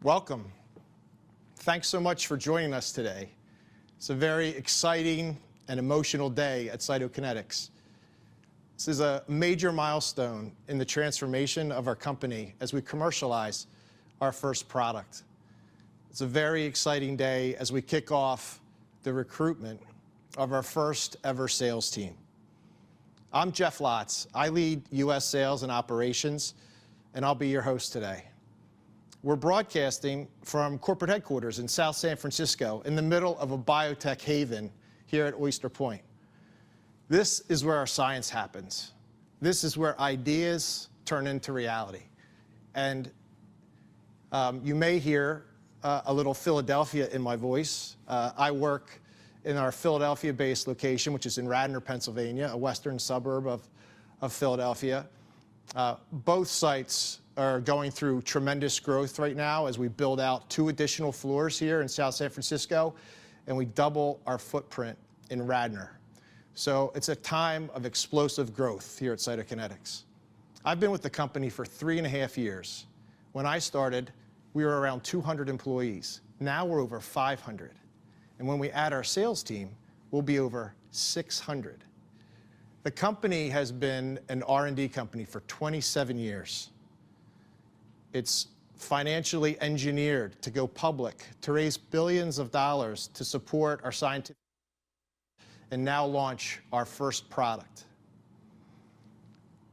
Welcome. Thanks so much for joining us today. It's a very exciting and emotional day at Cytokinetics. This is a major milestone in the transformation of our company as we commercialize our first product. It's a very exciting day as we kick off the recruitment of our first ever sales team. I'm Jeff Lotz. I lead U.S. sales and operations, and I'll be your host today. We're broadcasting from corporate headquarters in South San Francisco in the middle of a biotech haven here at Oyster Point. This is where our science happens. This is where ideas turn into reality. And you may hear a little Philadelphia in my voice. I work in our Philadelphia-based location, which is in Radnor, Pennsylvania, a western suburb of Philadelphia. Both sites are going through tremendous growth right now as we build out 2 additional floors here in South San Francisco, and we double our footprint in Radnor. So it's a time of explosive growth here at Cytokinetics. I've been with the company for 3.5 years. When I started, we were around 200 employees. Now we're over 500. And when we add our sales team, we'll be over 600. The company has been an R&D company for 27 years. It's financially engineered to go public, to raise billions of dollars to support our scientific and now launch our first product.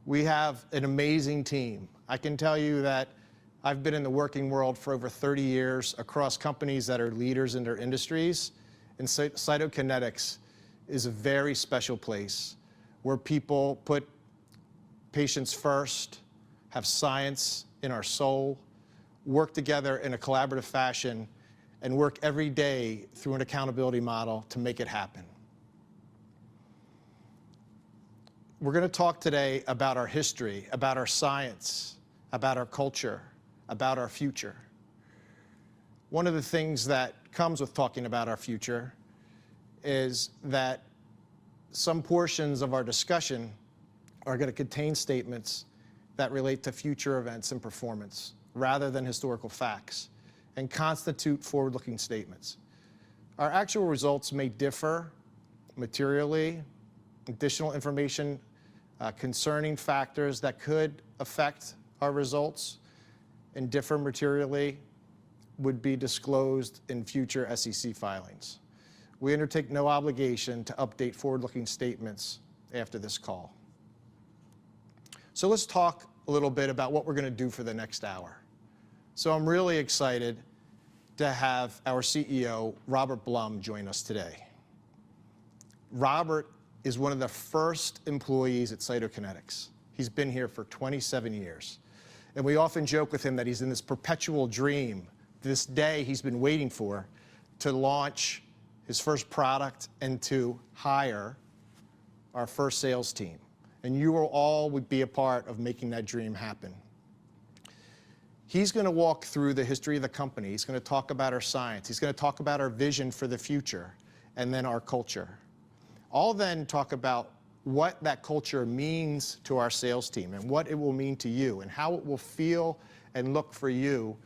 We have an amazing team. I can tell you that I've been in the working world for over 30 years across companies that are leaders in their industries, and Cytokinetics is a very special place where people put patients first, have science in our soul, work together in a collaborative fashion, and work every day through an accountability model to make it happen. We're going to talk today about our history, about our science, about our culture, about our future. One of the things that comes with talking about our future is that some portions of our discussion are going to contain statements that relate to future events and performance rather than historical facts and constitute forward-looking statements. Our actual results may differ materially. Additional information concerning factors that could affect our results and differ materially would be disclosed in future SEC filings. We undertake no obligation to update forward-looking statements after this call. So let's talk a little bit about what we're going to do for the next hour. So I'm really excited to have our CEO, Robert Blum, join us today. Robert is one of the first employees at Cytokinetics. He's been here for 27 years. And we often joke with him that he's in this perpetual dream, this day he's been waiting for, to launch his first product and to hire our first sales team. And you will all be a part of making that dream happen. He's going to walk through the history of the company. He's going to talk about our science. He's going to talk about our vision for the future and then our culture. I'll then talk about what that culture means to our sales team and what it will mean to you and how it will feel and look for you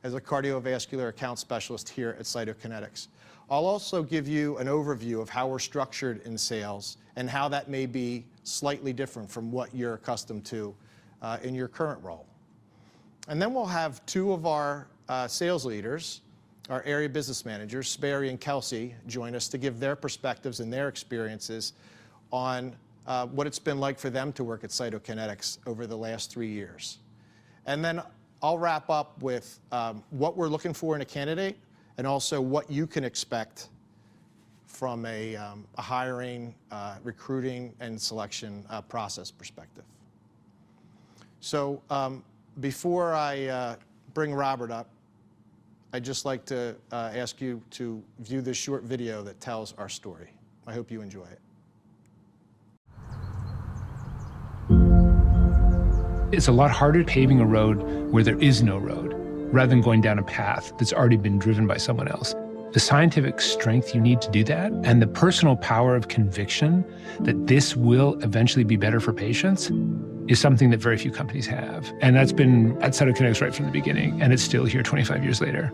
as a cardiovascular account specialist here at Cytokinetics. I'll also give you an overview of how we're structured in sales and how that may be slightly different from what you're accustomed to in your current role. And then we'll have 2 of our sales leaders, our area business managers, Sperry and Kelsey, join us to give their perspectives and their experiences on what it's been like for them to work at Cytokinetics over the last 3 years. And then I'll wrap up with what we're looking for in a candidate and also what you can expect from a hiring, recruiting, and selection process perspective. So before I bring Robert up, I'd just like to ask you to view this short video that tells our story. I hope you enjoy it. It's a lot harder paving a road where there is no road, rather than going down a path that's already been driven by someone else. The scientific strength you need to do that, and the personal power of conviction that this will eventually be better for patients, is something that very few companies have. And that's been at Cytokinetics right from the beginning, and it's still here 25 years later.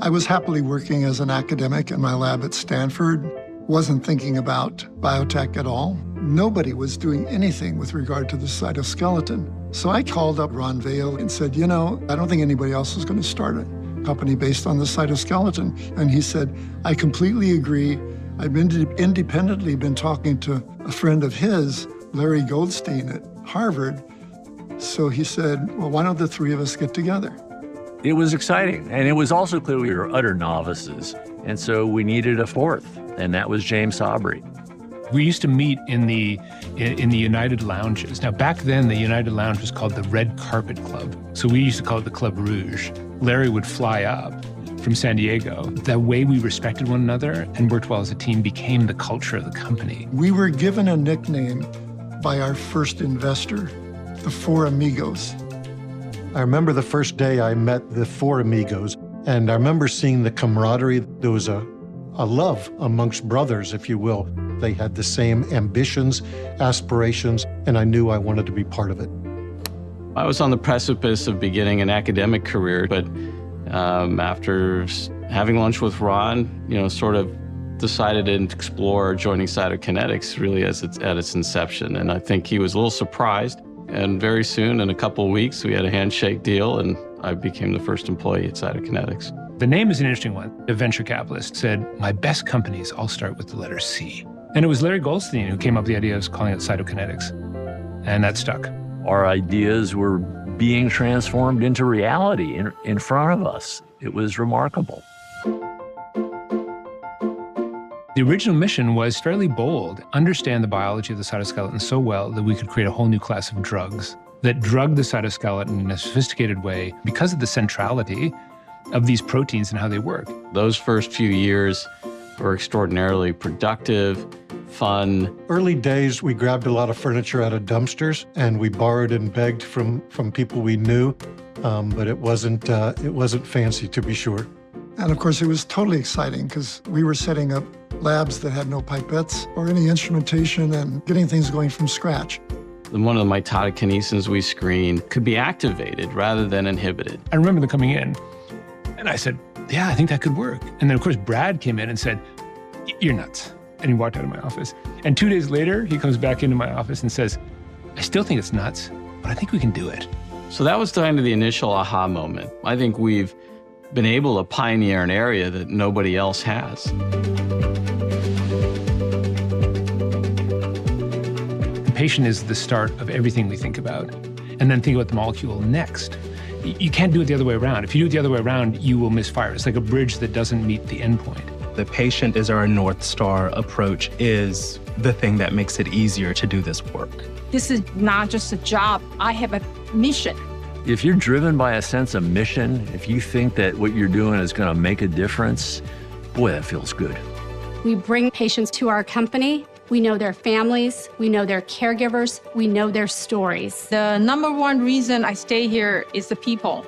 I was happily working as an academic in my lab at Stanford, wasn't thinking about biotech at all. Nobody was doing anything with regard to the cytoskeleton. So I called up Ron Vale and said, you know, I don't think anybody else is going to start a company based on the cytoskeleton. And he said, I completely agree. I've been independently been talking to a friend of his, Larry Goldstein at Harvard. So he said, well, why don't the three of us get together? It was exciting, and it was also clear we were utter novices, and so we needed a fourth, and that was James Sabry. We used to meet in the United Lounges. Now, back then, the United Lounge was called the Red Carpet Club, so we used to call it the Club Rouge. Larry would fly up from San Diego. The way we respected one another and worked well as a team became the culture of the company. We were given a nickname by our first investor, the Four Amigos. I remember the first day I met the four amigos, and I remember seeing the camaraderie. There was a love amongst brothers, if you will. They had the same ambitions, aspirations, and I knew I wanted to be part of it. I was on the precipice of beginning an academic career, but after having lunch with Ron, sort of decided to explore joining Cytokinetics really at its inception. And I think he was a little surprised. And very soon, in a couple of weeks, we had a handshake deal, and I became the first employee at Cytokinetics. The name is an interesting one. A venture capitalist said, my best companies all start with the letter C. And it was Larry Goldstein who came up with the idea of calling it Cytokinetics. And that stuck. Our ideas were being transformed into reality in front of us. It was remarkable. The original mission was fairly bold, understand the biology of the cytoskeleton so well that we could create a whole new class of drugs that drug the cytoskeleton in a sophisticated way because of the centrality of these proteins and how they work. Those first few years were extraordinarily productive, fun. Early days, we grabbed a lot of furniture out of dumpsters, and we borrowed and begged from people we knew, but it wasn't fancy, to be sure. And of course, it was totally exciting because we were setting up labs that had no pipettes or any instrumentation and getting things going from scratch. One of the mitotic kinesins we screened could be activated rather than inhibited. I remember them coming in, and I said, yeah, I think that could work. And then, of course, Brad came in and said, you're nuts. And he walked out of my office. And 2 days later, he comes back into my office and says, I still think it's nuts, but I think we can do it. So that was kind of the initial aha moment. I think we've been able to pioneer an area that nobody else has. The patient is the start of everything we think about, and then think about the molecule next. You can't do it the other way around. If you do it the other way around, you will misfire. It's like a bridge that doesn't meet the endpoint. The patient is our North Star approach is the thing that makes it easier to do this work. This is not just a job. I have a mission. If you're driven by a sense of mission, if you think that what you're doing is going to make a difference, boy, that feels good. We bring patients to our company. We know their families, we know their caregivers, we know their stories. The number one reason I stay here is the people.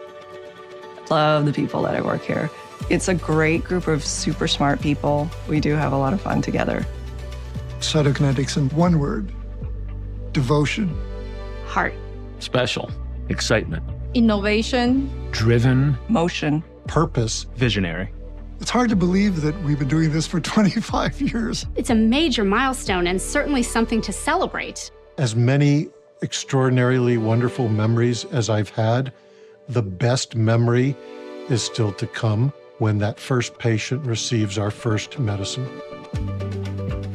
Love the people that I work here. It's a great group of super smart people. We do have a lot of fun together. Cytokinetics in one word: devotion. Heart. Special. Excitement. Innovation. Driven. Motion. Purpose. Visionary. It's hard to believe that we've been doing this for 25 years. It's a major milestone and certainly something to celebrate. As many extraordinarily wonderful memories as I've had, the best memory is still to come when that first patient receives our first medicine.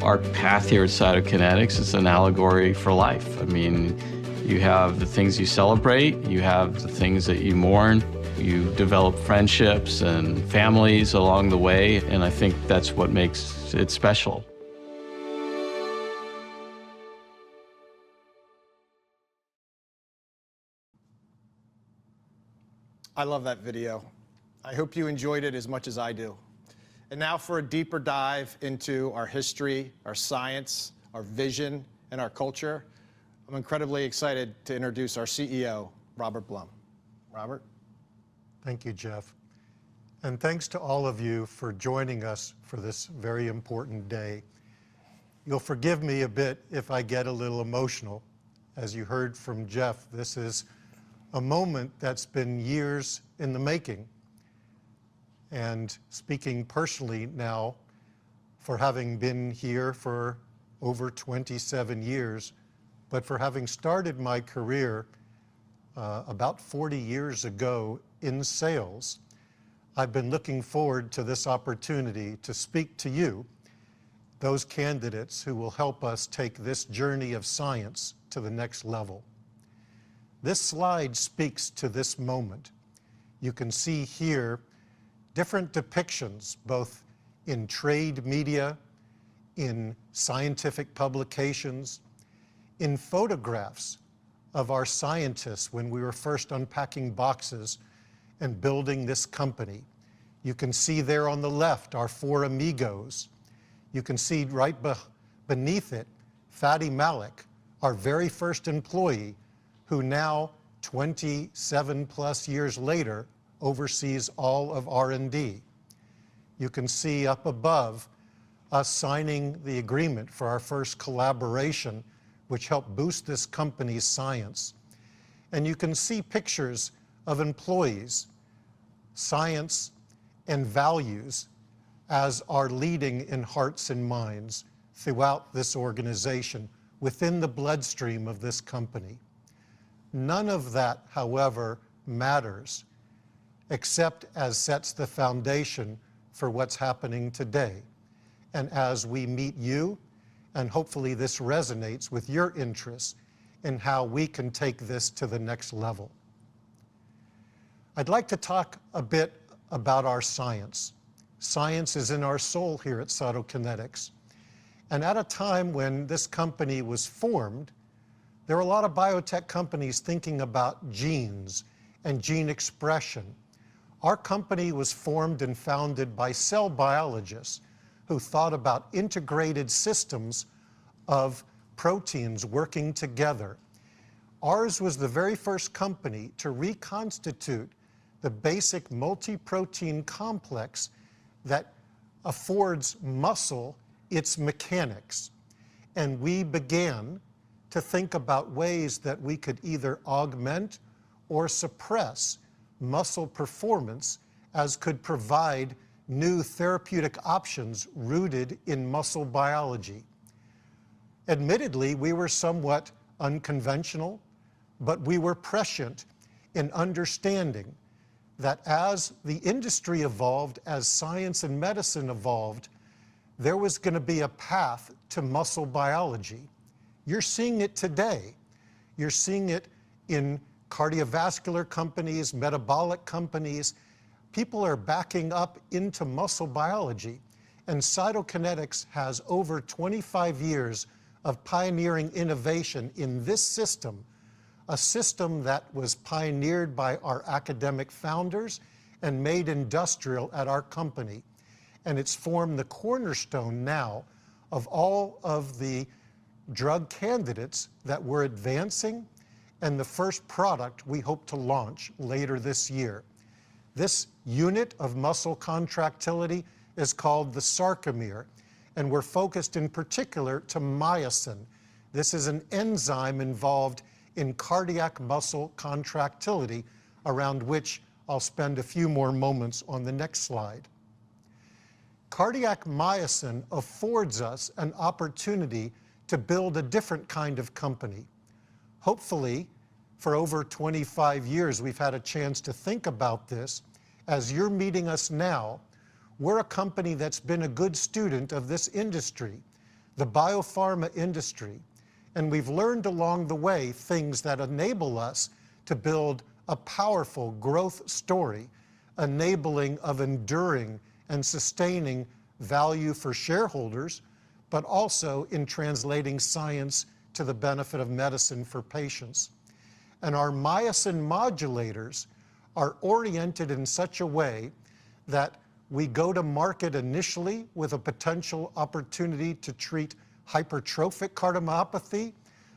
Our path here at Cytokinetics is an allegory for life. I mean, you have the things you celebrate, you have the things that you mourn, you develop friendships and families along the way, and I think that's what makes it special. I love that video. I hope you enjoyed it as much as I do. And now for a deeper dive into our history, our science, our vision, and our culture, I'm incredibly excited to introduce our CEO, Robert Blum. Robert? Thank you, Jeff. And thanks to all of you for joining us for this very important day. You'll forgive me a bit if I get a little emotional. As you heard from Jeff, this is a moment that's been years in the making. And speaking personally now, for having been here for over 27 years, but for having started my career about 40 years ago in sales, I've been looking forward to this opportunity to speak to you, those candidates who will help us take this journey of science to the next level. This slide speaks to this moment. You can see here different depictions, both in trade media, in scientific publications, in photographs of our scientists when we were first unpacking boxes and building this company. You can see there on the left our four amigos. You can see right beneath it, Fadi Malik, our very first employee, who now, 27 plus years later, oversees all of R&D. You can see up above us signing the agreement for our first collaboration, which helped boost this company's science. And you can see pictures of employees, science, and values as are leading in hearts and minds throughout this organization, within the bloodstream of this company. None of that, however, matters, except as sets the foundation for what's happening today. And as we meet you, and hopefully this resonates with your interests in how we can take this to the next level. I'd like to talk a bit about our science. Science is in our soul here at Cytokinetics. And at a time when this company was formed, there were a lot of biotech companies thinking about genes and gene expression. Our company was formed and founded by cell biologists who thought about integrated systems of proteins working together. Ours was the very first company to reconstitute the basic multi-protein complex that affords muscle its mechanics. And we began to think about ways that we could either augment or suppress muscle performance, as could provide new therapeutic options rooted in muscle biology. Admittedly, we were somewhat unconventional, but we were prescient in understanding that as the industry evolved, as science and medicine evolved, there was going to be a path to muscle biology. You're seeing it today. You're seeing it in cardiovascular companies, metabolic companies. People are backing up into muscle biology. And Cytokinetics has over 25 years of pioneering innovation in this system, a system that was pioneered by our academic founders and made industrial at our company. And it's formed the cornerstone now of all of the drug candidates that we're advancing and the first product we hope to launch later this year. This unit of muscle contractility is called the sarcomere, and we're focused in particular to myosin. This is an enzyme involved in cardiac muscle contractility, around which I'll spend a few more moments on the next slide. Cardiac myosin affords us an opportunity to build a different kind of company. Hopefully, for over 25 years, we've had a chance to think about this. As you're meeting us now, we're a company that's been a good student of this industry, the biopharma industry, and we've learned along the way things that enable us to build a powerful growth story, enabling of enduring and sustaining value for shareholders, but also in translating science to the benefit of medicine for patients. And our myosin modulators are oriented in such a way that we go to market initially with a potential opportunity to treat hypertrophic cardiomyopathy,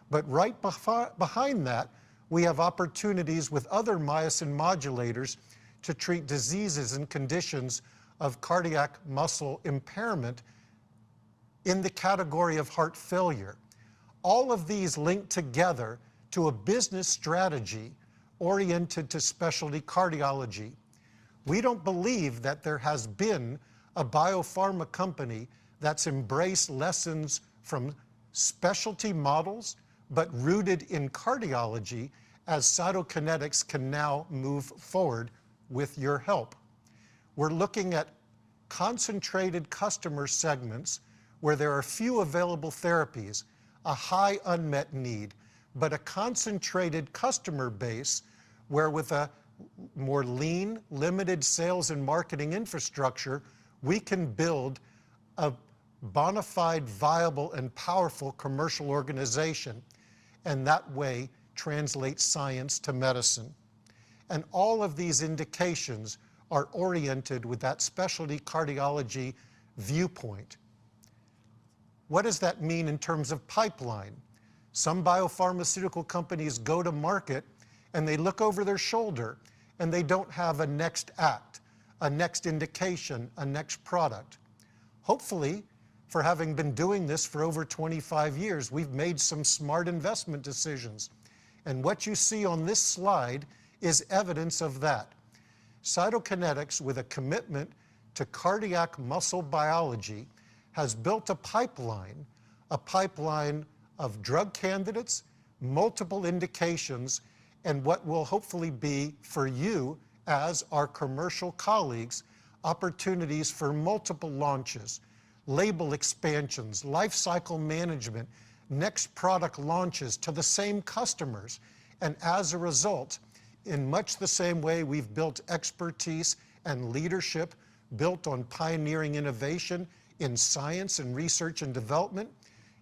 but right behind that, we have opportunities with other myosin modulators to treat diseases and conditions of cardiac muscle impairment in the category of heart failure. All of these link together to a business strategy oriented to specialty cardiology. We don't believe that there has been a biopharma company that's embraced lessons from specialty models, but rooted in cardiology, as Cytokinetics can now move forward with your help. We're looking at concentrated customer segments where there are few available therapies, a high unmet need, but a concentrated customer base where with a more lean, limited sales and marketing infrastructure, we can build a bona fide, viable, and powerful commercial organization, and that way translate science to medicine. And all of these indications are oriented with that specialty cardiology viewpoint. What does that mean in terms of pipeline? Some biopharmaceutical companies go to market and they look over their shoulder and they don't have a next act, a next indication, a next product. Hopefully, for having been doing this for over 25 years, we've made some smart investment decisions. And what you see on this slide is evidence of that. Cytokinetics, with a commitment to cardiac muscle biology, has built a pipeline of drug candidates, multiple indications, and what will hopefully be for you as our commercial colleagues, opportunities for multiple launches, label expansions, life cycle management, next product launches to the same customers. And as a result, in much the same way we've built expertise and leadership built on pioneering innovation in science and research and development,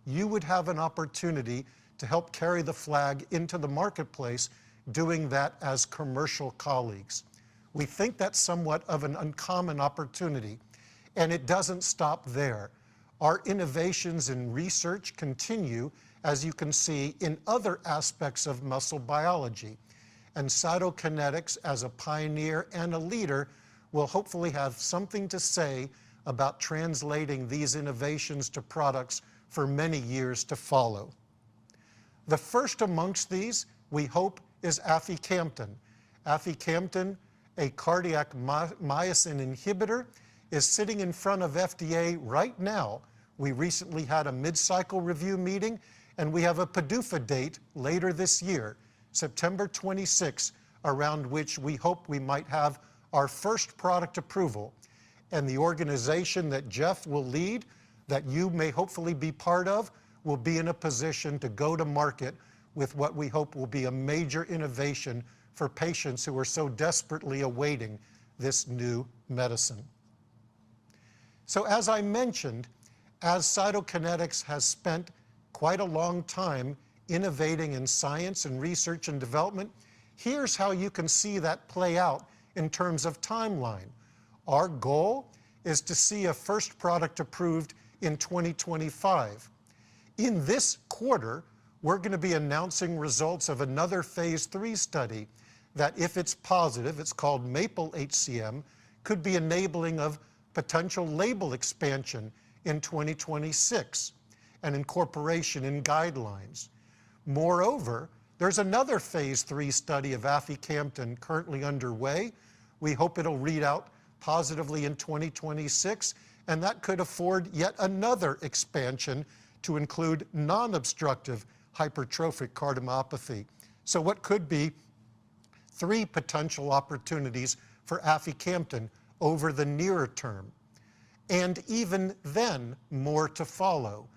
you would have an opportunity to help carry the flag into the marketplace, doing that as commercial colleagues. We think that's somewhat of an uncommon opportunity, and it doesn't stop there. Our innovations in research continue, as you can see, in other aspects of muscle biology. And Cytokinetics, as a pioneer and a leader, will hopefully have something to say about translating these innovations to products for many years to follow. The first amongst these, we hope, is aficamten. Aficamten, a cardiac myosin inhibitor, is sitting in front of FDA right now. We recently had a mid-cycle review meeting, and we have a PDUFA date later this year, September 26, around which we hope we might have our first product approval. And the organization that Jeff will lead, that you may hopefully be part of, will be in a position to go to market with what we hope will be a major innovation for patients who are so desperately awaiting this new medicine. So as I mentioned, as Cytokinetics has spent quite a long time innovating in science and research and development, here's how you can see that play out in terms of timeline. Our goal is to see a first product approved in 2025. In this quarter, we're going to be announcing results of another phase 3 study that, if it's positive, it's called MAPLE-HCM, could be enabling of potential label expansion in 2026 and incorporation in guidelines. Moreover, there's another phase 3 study of aficamten currently underway. We hope it'll read out positively in 2026, and that could afford yet another expansion to include non-obstructive hypertrophic cardiomyopathy. So what could be 3 potential opportunities for aficamten over the nearer term. And even then, more to follow.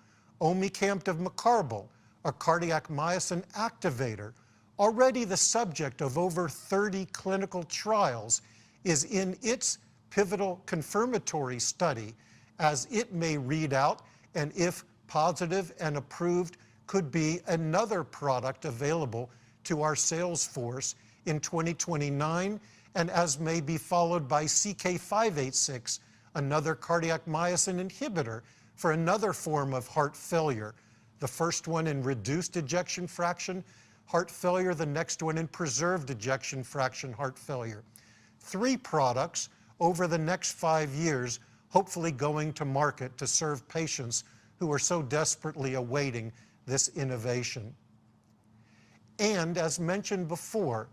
Omecamtiv mecarbil, a cardiac myosin activator, already the subject of over 30 clinical trials, is in its pivotal confirmatory study, as it may read out, and if positive and approved, could be another product available to our sales force in 2029, and as may be followed by CK-586, another cardiac myosin inhibitor for another form of heart failure. The first one in reduced ejection fraction heart failure, the next one in preserved ejection fraction heart failure. 3 products over the next 5 years, hopefully going to market to serve patients who are so desperately awaiting this innovation. And as mentioned before,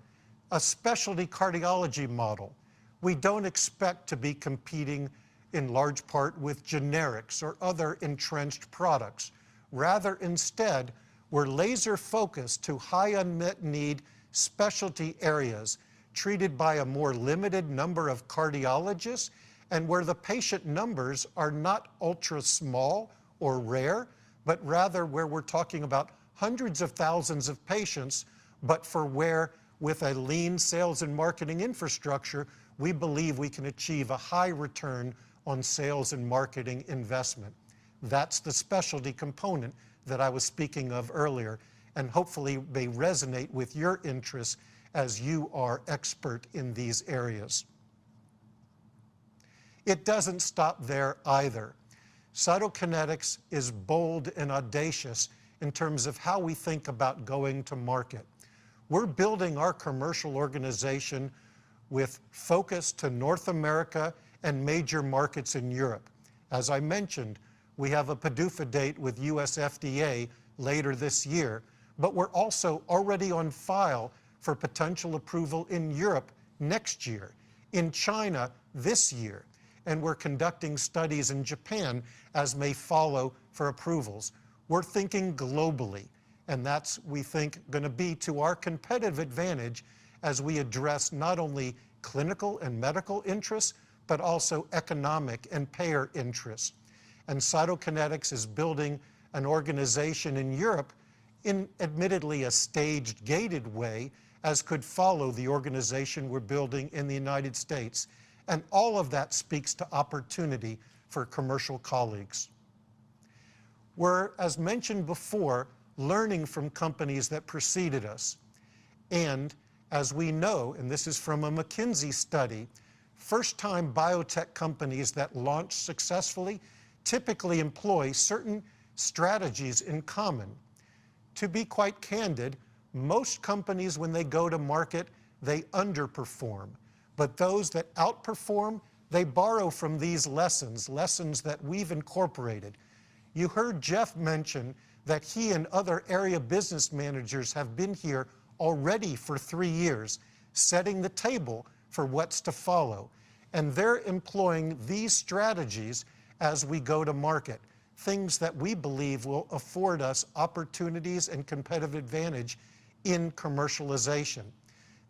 a specialty cardiology model. We don't expect to be competing in large part with generics or other entrenched products. Rather, instead, we're laser focused to high unmet need specialty areas treated by a more limited number of cardiologists and where the patient numbers are not ultra small or rare, but rather where we're talking about hundreds of thousands of patients, but for where with a lean sales and marketing infrastructure, we believe we can achieve a high return on sales and marketing investment. That's the specialty component that I was speaking of earlier, and hopefully may resonate with your interests as you are expert in these areas. It doesn't stop there either. Cytokinetics is bold and audacious in terms of how we think about going to market. We're building our commercial organization with focus to North America and major markets in Europe. As I mentioned, we have a PDUFA date with US FDA later this year, but we're also already on file for potential approval in Europe next year, in China this year, and we're conducting studies in Japan as may follow for approvals. We're thinking globally, and that's, we think, going to be to our competitive advantage as we address not only clinical and medical interests, but also economic and payer interests. And Cytokinetics is building an organization in Europe in admittedly a staged, gated way, as could follow the organization we're building in the United States. And all of that speaks to opportunity for commercial colleagues. We're, as mentioned before, learning from companies that preceded us. And as we know, and this is from a McKinsey study, first-time biotech companies that launch successfully typically employ certain strategies in common. To be quite candid, most companies, when they go to market, they underperform. But those that outperform, they borrow from these lessons, lessons that we've incorporated. You heard Jeff mention that he and other area business managers have been here already for 3 years, setting the table for what's to follow. And they're employing these strategies as we go to market, things that we believe will afford us opportunities and competitive advantage in commercialization.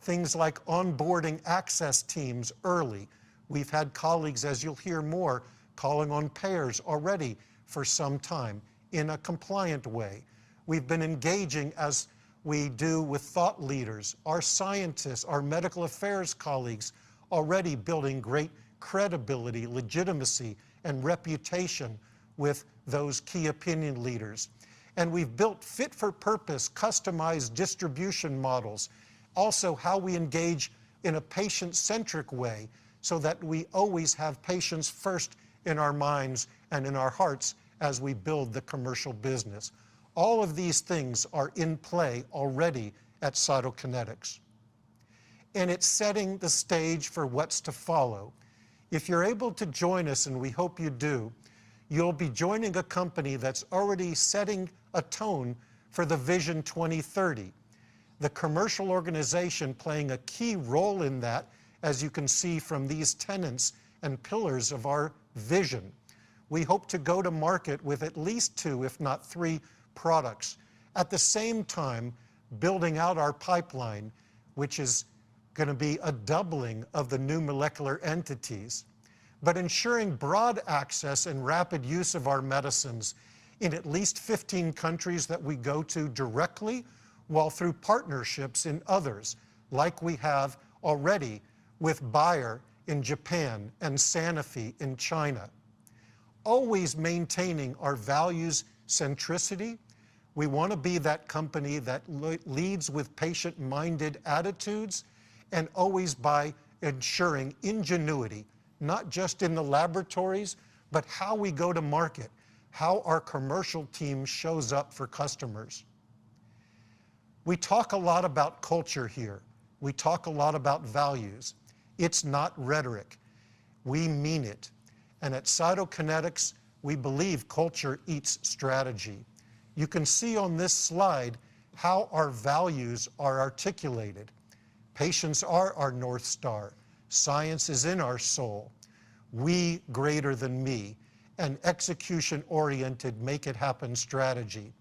Things like onboarding access teams early. We've had colleagues, as you'll hear more, calling on payers already for some time in a compliant way. We've been engaging, as we do with thought leaders, our scientists, our medical affairs colleagues, already building great credibility, legitimacy, and reputation with those key opinion leaders. And we've built fit-for-purpose, customized distribution models, also how we engage in a patient-centric way so that we always have patients first in our minds and in our hearts as we build the commercial business. All of these things are in play already at Cytokinetics. And it's setting the stage for what's to follow. If you're able to join us, and we hope you do, you'll be joining a company that's already setting a tone for the Vision 2030. The commercial organization playing a key role in that, as you can see from these tenets and pillars of our vision. We hope to go to market with at least 2, if not 3, products. At the same time, building out our pipeline, which is going to be a doubling of the new molecular entities, but ensuring broad access and rapid use of our medicines in at least 15 countries that we go to directly, while through partnerships in others, like we have already with Bayer in Japan and Sanofi in China. Always maintaining our values centricity. We want to be that company that leads with patient-minded attitudes, and always by ensuring ingenuity, not just in the laboratories, but how we go to market, how our commercial team shows up for customers. We talk a lot about culture here. We talk a lot about values. It's not rhetoric. We mean it. And at Cytokinetics, We believe culture eats strategy. You can see on this slide how our values are articulated. Patients are our North Star. Science is in our soul. We greater than me, and execution-oriented make it happen strategy.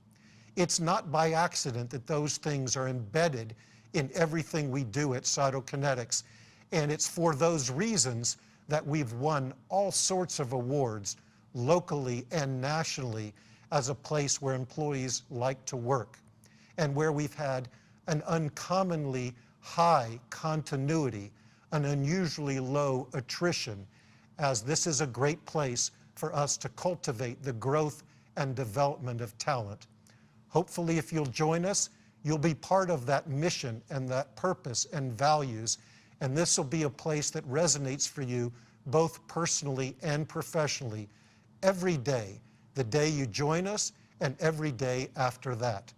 It's not by accident that those things are embedded in everything we do at Cytokinetics, and it's for those reasons that we've won all sorts of awards locally and nationally as a place where employees like to work, and where we've had an uncommonly high continuity, an unusually low attrition, as this is a great place for us to cultivate the growth and development of talent. Hopefully, if you'll join us, you'll be part of that mission and that purpose and values, and this will be a place that resonates for you both personally and professionally every day, the day you join us and every day after that.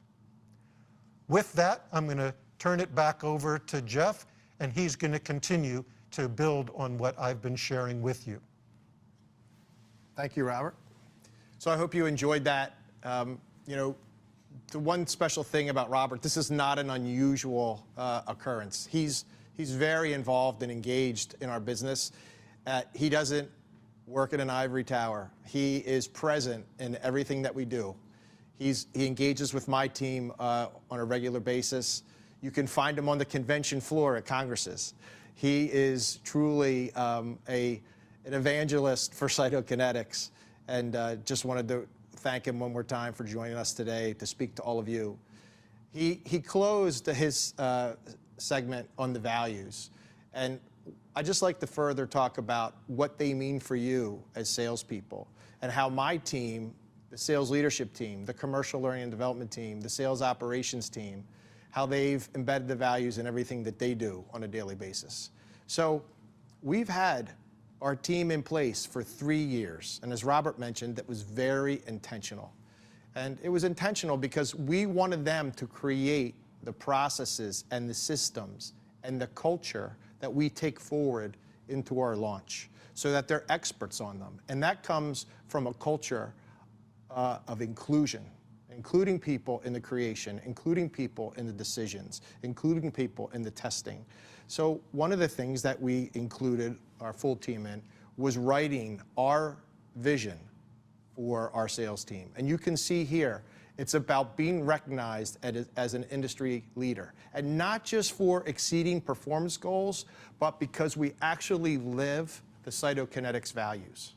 With that, I'm going to turn it back over to Jeff, and he's going to continue to build on what I've been sharing with you. Thank you, Robert. So I hope you enjoyed that. You know, the one special thing about Robert, this is not an unusual occurrence. He's very involved and engaged in our business. He doesn't work in an ivory tower. He is present in everything that we do. He engages with my team on a regular basis. You can find him on the convention floor at Congresses. He is truly an evangelist for Cytokinetics, and just wanted to thank him one more time for joining us today to speak to all of you. He closed his segment on the values, and I'd just like to further talk about what they mean for you as salespeople, and how my team, the sales leadership team, the commercial learning and development team, the sales operations team, how they've embedded the values in everything that they do on a daily basis. So we've had our team in place for 3 years, and as Robert mentioned, that was very intentional. And it was intentional because we wanted them to create the processes and the systems and the culture that we take forward into our launch, so that they're experts on them. And that comes from a culture of inclusion, including people in the creation, including people in the decisions, including people in the testing. So one of the things that we included our full team in was writing our vision for our sales team. And you can see here, it's about being recognized as an industry leader. And not just for exceeding performance goals, but because we actually live the Cytokinetics values.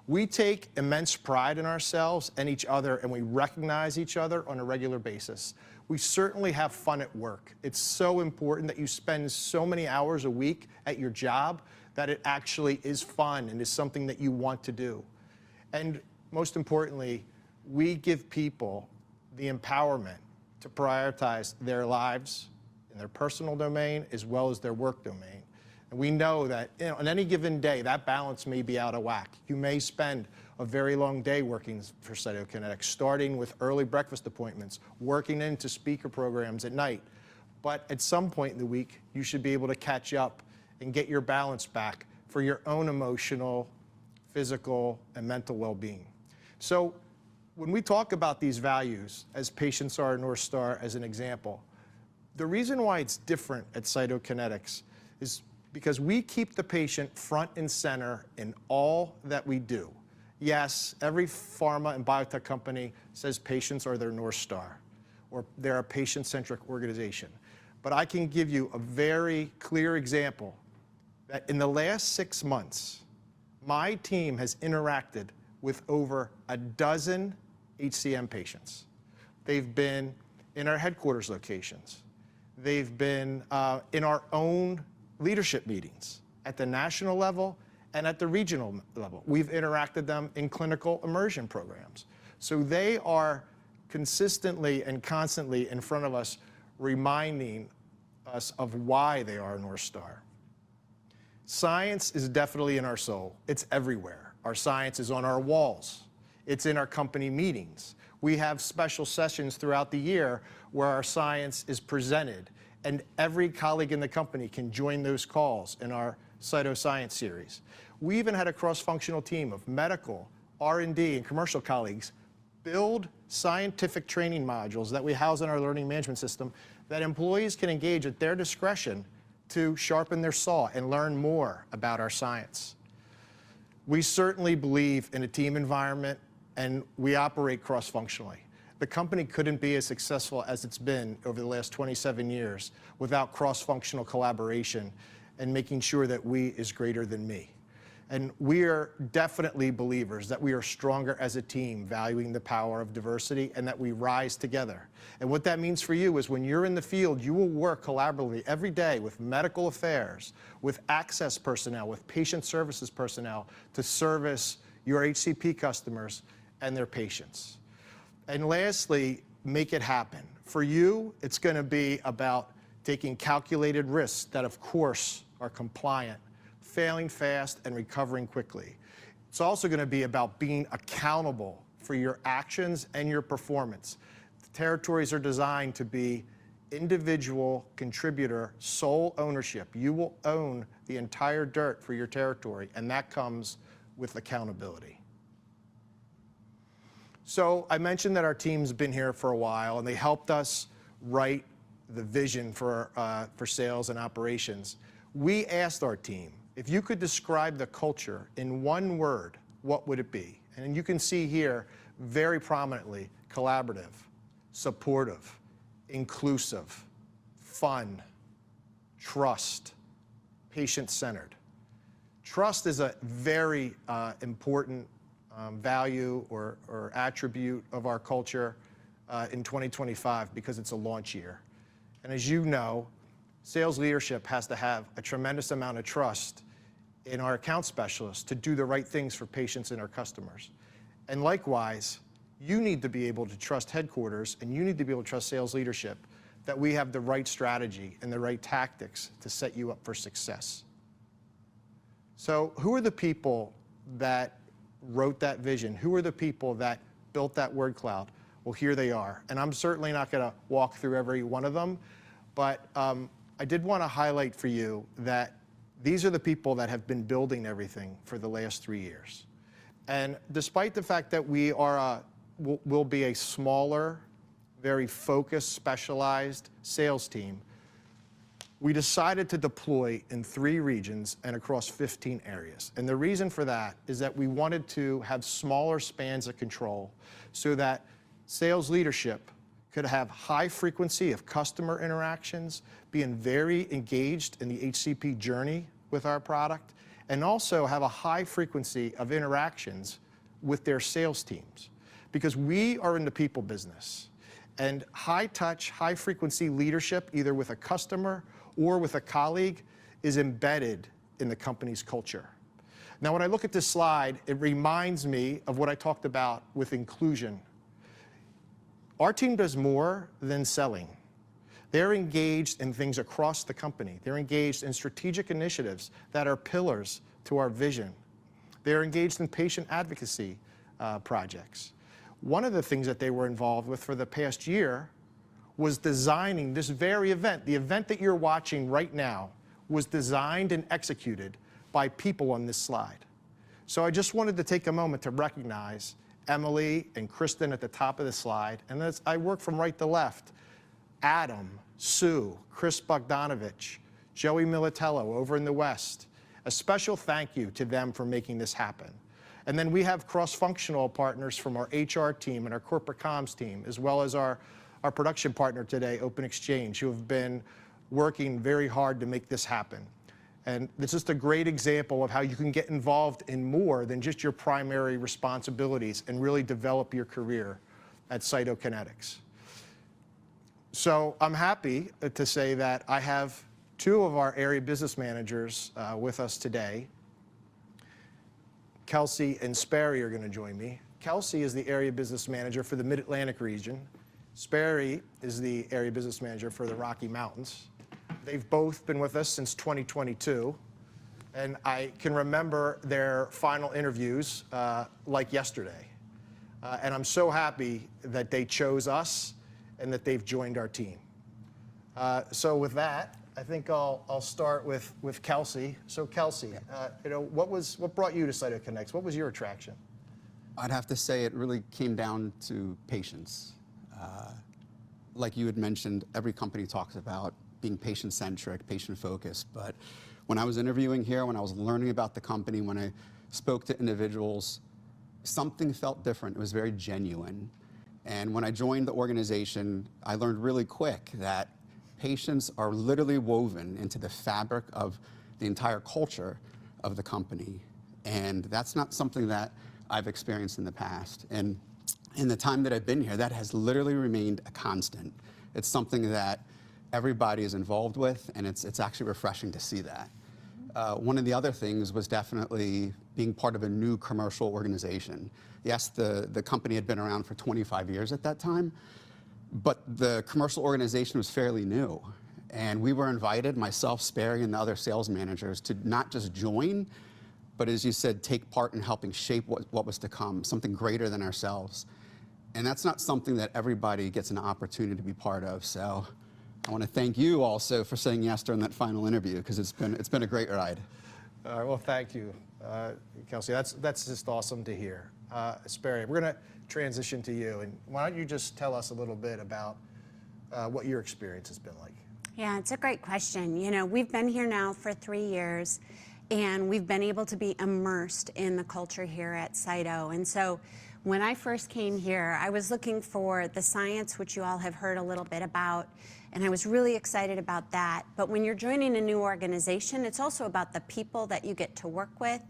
We take immense pride in ourselves and each other, and we recognize each other on a regular basis. We certainly have fun at work. It's so important that you spend so many hours a week at your job that it actually is fun and is something that you want to do. And most importantly, we give people the empowerment to prioritize their lives in their personal domain as well as their work domain. And we know that on any given day, that balance may be out of whack. You may spend a very long day working for Cytokinetics, starting with early breakfast appointments, working into speaker programs at night. But at some point in the week, you should be able to catch up and get your balance back for your own emotional, physical, and mental well-being. So when we talk about these values, as patients are a North Star as an example, the reason why it's different at Cytokinetics is because we keep the patient front and center in all that we do. Yes, every pharma and biotech company says patients are their North Star, or they're a patient-centric organization. But I can give you a very clear example that in the last 6 months, my team has interacted with over a dozen HCM patients. They've been in our headquarters locations. They've been in our own leadership meetings at the national level and at the regional level. We've interacted them in clinical immersion programs. So they are consistently and constantly in front of us, reminding us of why they are a North Star. Science is definitely in our soul. It's everywhere. Our science is on our walls. It's in our company meetings. We have special sessions throughout the year where our science is presented, and every colleague in the company can join those calls in our Cytoscience series. We even had a cross-functional team of medical, R&D, and commercial colleagues build scientific training modules that we house in our learning management system that employees can engage at their discretion to sharpen their saw and learn more about our science. We certainly believe in a team environment, and we operate cross-functionally. The company couldn't be as successful as it's been over the last 27 years without cross-functional collaboration and making sure that we is greater than me. And we are definitely believers that we are stronger as a team, valuing the power of diversity, and that we rise together. And what that means for you is when you're in the field, you will work collaboratively every day with medical affairs, with access personnel, with patient services personnel to service your HCP customers and their patients. And lastly, make it happen. For you, it's going to be about taking calculated risks that, of course, are compliant, failing fast, and recovering quickly. It's also going to be about being accountable for your actions and your performance. The territories are designed to be individual contributor, sole ownership. You will own the entire dirt for your territory, and that comes with accountability. So I mentioned that our team's been here for a while, and they helped us write the vision for sales and operations. We asked our team, if you could describe the culture in one word, what would it be? And you can see here very prominently, collaborative, supportive, inclusive, fun, trust, patient-centered. Trust is a very important value or attribute of our culture in 2025 because it's a launch year. And as you know, sales leadership has to have a tremendous amount of trust in our account specialists to do the right things for patients and our customers. And likewise, you need to be able to trust headquarters, and you need to be able to trust sales leadership that we have the right strategy and the right tactics to set you up for success. So who are the people that wrote that vision? Who are the people that built that word cloud? Well, here they are. And I'm certainly not going to walk through every one of them, but I did want to highlight for you that these are the people that have been building everything for the last 3 years. And despite the fact that we are will be a smaller, very focused, specialized sales team, we decided to deploy in 3 regions and across 15 areas. And the reason for that is that we wanted to have smaller spans of control so that sales leadership could have high frequency of customer interactions, being very engaged in the HCP journey with our product, and also have a high frequency of interactions with their sales teams. Because we are in the people business, and high touch, high frequency leadership, either with a customer or with a colleague, is embedded in the company's culture. Now, when I look at this slide, it reminds me of what I talked about with inclusion. Our team does more than selling. They're engaged in things across the company. They're engaged in strategic initiatives that are pillars to our vision. They're engaged in patient advocacy projects. One of the things that they were involved with for the past year was designing this very event. The event that you're watching right now was designed and executed by people on this slide. So I just wanted to take a moment to recognize Emily and Kristen at the top of the slide, and as I work from right to left, Adam, Sue, Chris Bogdanovich, Joey Militello over in the West. A special thank you to them for making this happen. And then we have cross-functional partners from our HR team and our corporate comms team, as well as our production partner today, Open Exchange, who have been working very hard to make this happen. And it's just a great example of how you can get involved in more than just your primary responsibilities and really develop your career at Cytokinetics. So I'm happy to say that I have 2 of our area business managers with us today. Kelsey and Sperry are going to join me. Kelsey is the area business manager for the Mid-Atlantic region. Sperry is the area business manager for the Rocky Mountains. They've both been with us since 2022, and I can remember their final interviews like yesterday. And I'm so happy that they chose us and that they've joined our team. So with that, I think I'll start with Kelsey. So Kelsey, what brought you to Cytokinetics? What was your attraction? I'd have to say it really came down to patience. Like you had mentioned, every company talks about being patient-centric, patient-focused, but when I was interviewing here, when I was learning about the company, when I spoke to individuals, something felt different. It was very genuine. And when I joined the organization, I learned really quick that patients are literally woven into the fabric of the entire culture of the company. And that's not something that I've experienced in the past. And in the time that I've been here, that has literally remained a constant. It's something that everybody is involved with, and it's actually refreshing to see that. One of the other things was definitely being part of a new commercial organization. Yes, the company had been around for 25 years at that time, but the commercial organization was fairly new. And we were invited, myself, Sperry, and the other sales managers, to not just join, but as you said, take part in helping shape what was to come, something greater than ourselves. And that's not something that everybody gets an opportunity to be part of. So I want to thank you also for saying yes during that final interview, because it's been a great ride. All right, well, thank you, Kelsey. That's just awesome to hear. Sperry, we're going to transition to you, and why don't you just tell us a little bit about what your experience has been like? Yeah, it's a great question. You know, we've been here now for 3 years, and we've been able to be immersed in the culture here at Cyto. And so when I first came here, I was looking for the science, which you all have heard a little bit about, and I was really excited about that. But when you're joining a new organization, it's also about the people that you get to work with.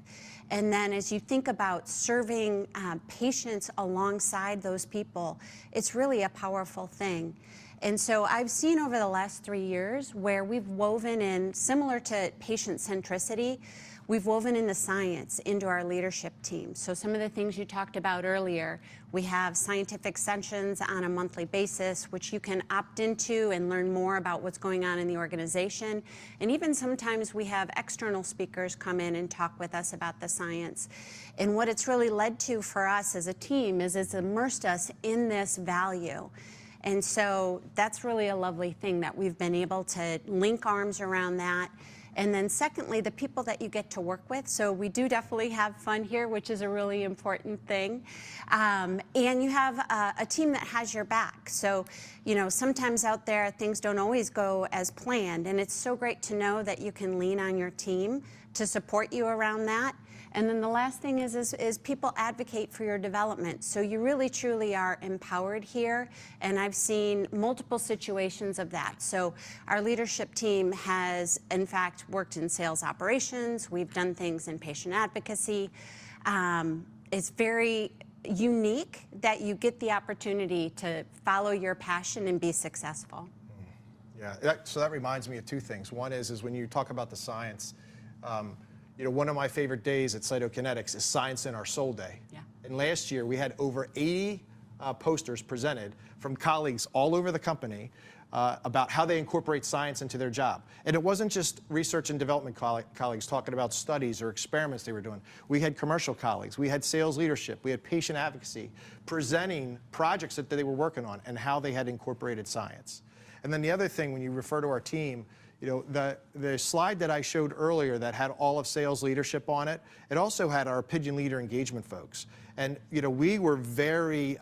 And then as you think about serving patients alongside those people, it's really a powerful thing. And so I've seen over the last 3 years where we've woven in, similar to patient centricity, we've woven in the science into our leadership team. So some of the things you talked about earlier, we have scientific sessions on a monthly basis, which you can opt into and learn more about what's going on in the organization. And even sometimes we have external speakers come in and talk with us about the science. And what it's really led to for us as a team is it's immersed us in this value. And so that's really a lovely thing that we've been able to link arms around that. And then secondly, the people that you get to work with. So we do definitely have fun here, which is a really important thing. And you have a team that has your back. So, you know, sometimes out there, things don't always go as planned. And it's so great to know that you can lean on your team to support you around that. And then the last thing is people advocate for your development. So you really, truly are empowered here. And I've seen multiple situations of that. So our leadership team has, in fact, worked in sales operations. We've done things in patient advocacy. It's very unique that you get the opportunity to follow your passion and be successful. Yeah, so that reminds me of two things. One is when you talk about the science, you know, one of my favorite days at Cytokinetics is Science in Our Soul Day. Yeah. And last year we had over 80 posters presented from colleagues all over the company about how they incorporate science into their job. And it wasn't just research and development colleagues talking about studies or experiments they were doing. We had commercial colleagues, we had sales leadership, we had patient advocacy presenting projects that they were working on and how they had incorporated science. And then the other thing, when you refer to our team, you know, the slide that I showed earlier that had all of sales leadership on it, it also had our opinion leader engagement folks. And, you know, we were very,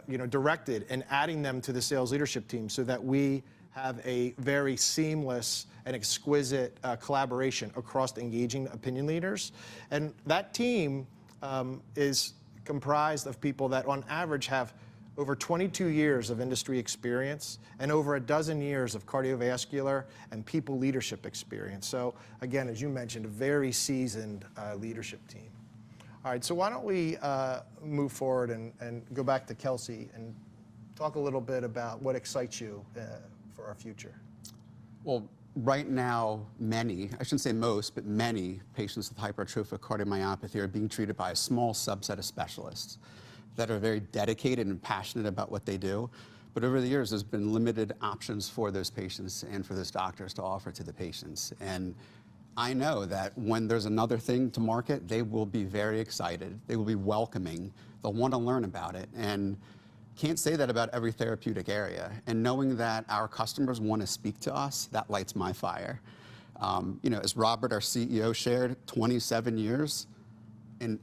you know, directed in adding them to the sales leadership team so that we have a very seamless and exquisite collaboration across engaging opinion leaders. And that team is comprised of people that on average have over 22 years of industry experience and over a dozen years of cardiovascular and people leadership experience. So again, as you mentioned, a very seasoned leadership team. All right, so why don't we move forward and go back to Kelsey and talk a little bit about what excites you for our future. Well, right now, many, I shouldn't say most, but many patients with hypertrophic cardiomyopathy are being treated by a small subset of specialists that are very dedicated and passionate about what they do. But over the years, there's been limited options for those patients and for those doctors to offer to the patients. And I know that when there's another thing to market, they will be very excited. They will be welcoming. They'll want to learn about it. And can't say that about every therapeutic area. And knowing that our customers want to speak to us, that lights my fire. You know, as Robert, our CEO, shared, 27 years.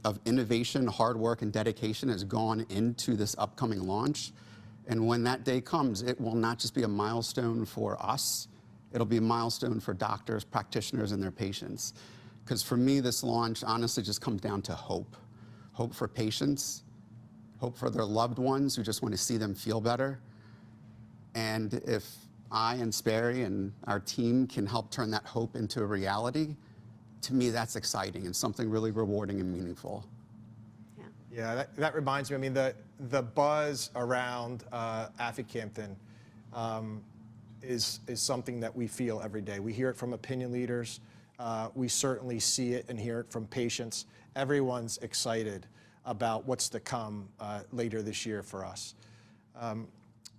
of innovation, hard work, and dedication has gone into this upcoming launch. And when that day comes, it will not just be a milestone for us, it'll be a milestone for doctors, practitioners, and their patients. Because for me, this launch honestly just comes down to hope. Hope for patients, hope for their loved ones who just want to see them feel better. And if I and Sperry and our team can help turn that hope into a reality, to me, that's exciting and something really rewarding and meaningful. Yeah, that reminds me, I mean, the buzz around aficamten is something that we feel every day. We hear it from opinion leaders. We certainly see it and hear it from patients. Everyone's excited about what's to come later this year for us.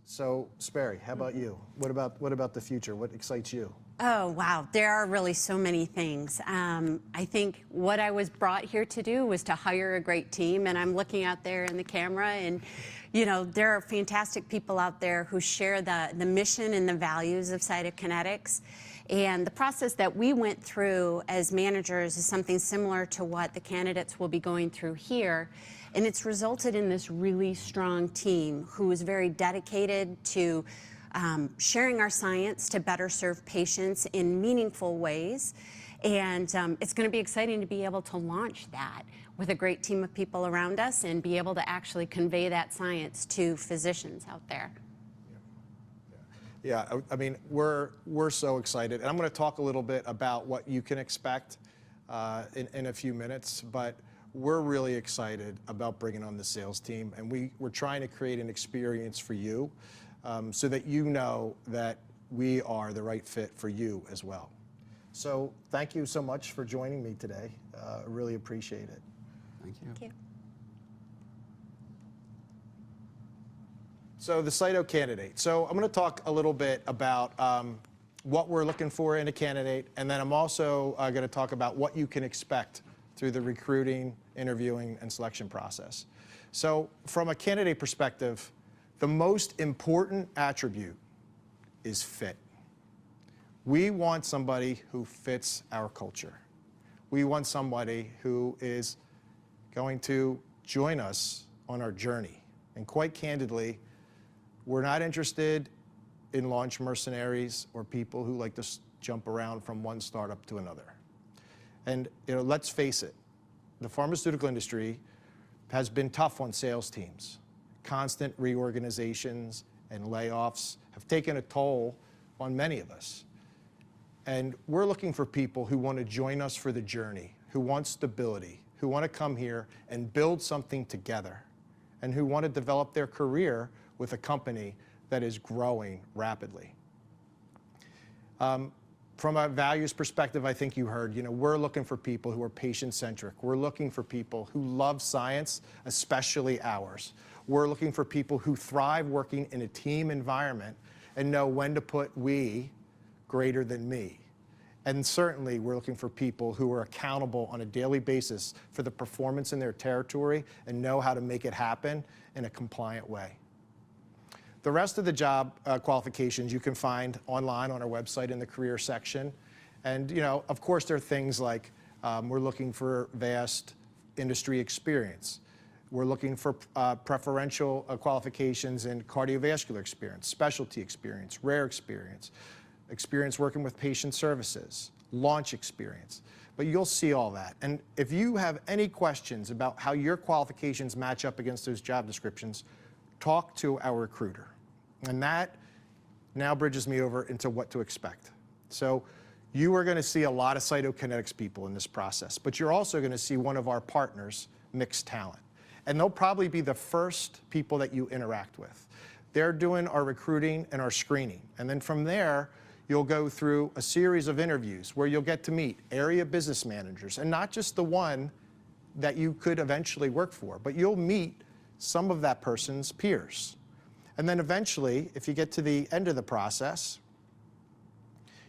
So, Sperry, how about you? What about the future? What excites you? Oh, wow. There are really so many things. I think what I was brought here to do was to hire a great team, and I'm looking out there in the camera, and you know, there are fantastic people out there who share the mission and the values of Cytokinetics. And the process that we went through as managers is something similar to what the candidates will be going through here. And it's resulted in this really strong team who is very dedicated to sharing our science to better serve patients in meaningful ways. And it's going to be exciting to be able to launch that with a great team of people around us and be able to actually convey that science to physicians out there. Yeah, I mean, we're so excited. And I'm going to talk a little bit about what you can expect in a few minutes, but we're really excited about bringing on the sales team, and we're trying to create an experience for you so that you know that we are the right fit for you as well. So thank you so much for joining me today. I really appreciate it. Thank you. Thank you. So the Cyto candidate. So I'm going to talk a little bit about what we're looking for in a candidate, and then I'm also going to talk about what you can expect through the recruiting, interviewing, and selection process. So from a candidate perspective, the most important attribute is fit. We want somebody who fits our culture. We want somebody who is going to join us on our journey. And quite candidly, we're not interested in launch mercenaries or people who like to jump around from one startup to another. And you know, let's face it, the pharmaceutical industry has been tough on sales teams. Constant reorganizations and layoffs have taken a toll on many of us. And we're looking for people who want to join us for the journey, who want stability, who want to come here and build something together, and who want to develop their career with a company that is growing rapidly. From a values perspective, I think you heard, you know, we're looking for people who are patient-centric. We're looking for people who love science, especially ours. We're looking for people who thrive working in a team environment and know when to put we greater than me. And certainly, we're looking for people who are accountable on a daily basis for the performance in their territory and know how to make it happen in a compliant way. The rest of the job qualifications you can find online on our website in the career section. And, you know, of course, there are things like we're looking for vast industry experience. We're looking for preferential qualifications in cardiovascular experience, specialty experience, rare experience, experience working with patient services, launch experience. But you'll see all that. And if you have any questions about how your qualifications match up against those job descriptions, talk to our recruiter. And that now bridges me over into what to expect. So you are going to see a lot of Cytokinetics people in this process, but you're also going to see one of our partners, Mixed Talent. And they'll probably be the first people that you interact with. They're doing our recruiting and our screening. And then from there, you'll go through a series of interviews where you'll get to meet area business managers, and not just the one that you could eventually work for, but you'll meet some of that person's peers. And then eventually, if you get to the end of the process,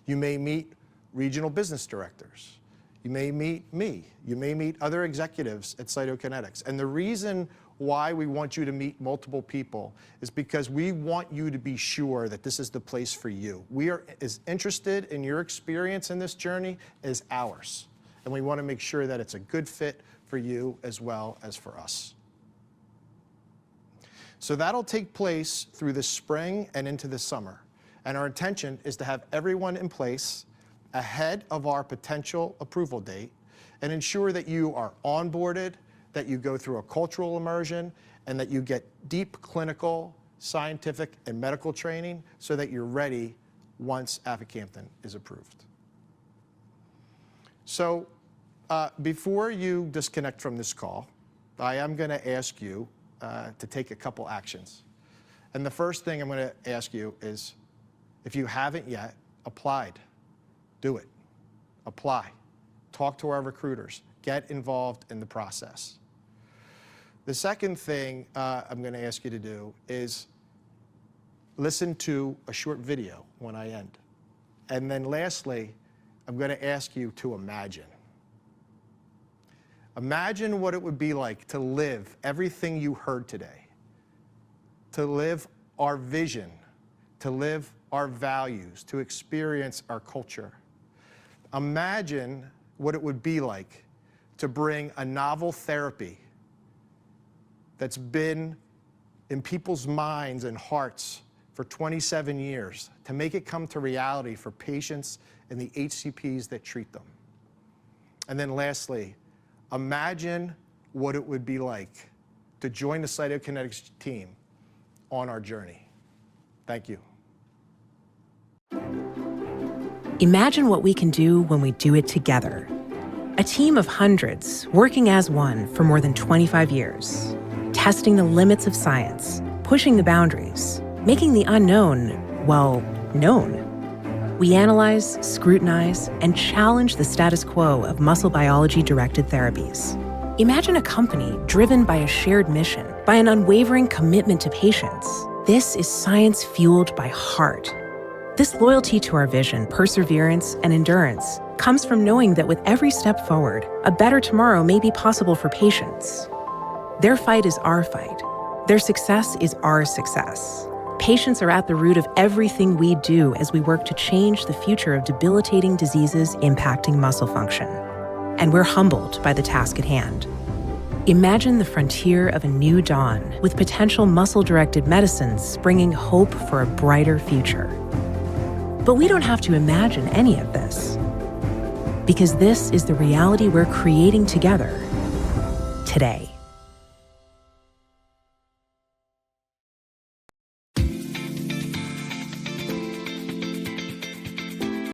you may meet regional business directors. You may meet me. You may meet other executives at Cytokinetics. And the reason why we want you to meet multiple people is because we want you to be sure that this is the place for you. We are as interested in your experience in this journey as ours. And we want to make sure that it's a good fit for you as well as for us. So that'll take place through the spring and into the summer. And our intention is to have everyone in place ahead of our potential approval date and ensure that you are onboarded, that you go through a cultural immersion, and that you get deep clinical, scientific, and medical training so that you're ready once aficamten is approved. So before you disconnect from this call, I am going to ask you to take a couple actions. And the first thing I'm going to ask you is, if you haven't yet applied, do it. Apply. Talk to our recruiters. Get involved in the process. The second thing I'm going to ask you to do is listen to a short video when I end. And then lastly, I'm going to ask you to imagine. Imagine what it would be like to live everything you heard today, to live our vision, to live our values, to experience our culture. Imagine what it would be like to bring a novel therapy that's been in people's minds and hearts for 27 years, to make it come to reality for patients and the HCPs that treat them. And then lastly, imagine what it would be like to join the Cytokinetics team on our journey. Thank you. Imagine what we can do when we do it together. A team of hundreds working as one for more than 25 years, testing the limits of science, pushing the boundaries, making the unknown, well, known. We analyze, scrutinize, and challenge the status quo of muscle biology-directed therapies. Imagine a company driven by a shared mission, by an unwavering commitment to patients. This is science fueled by heart. This loyalty to our vision, perseverance, and endurance comes from knowing that with every step forward, a better tomorrow may be possible for patients. Their fight is our fight. Their success is our success. Patients are at the root of everything we do as we work to change the future of debilitating diseases impacting muscle function. And we're humbled by the task at hand. Imagine the frontier of a new dawn with potential muscle-directed medicines bringing hope for a brighter future. But we don't have to imagine any of this, because this is the reality we're creating together today.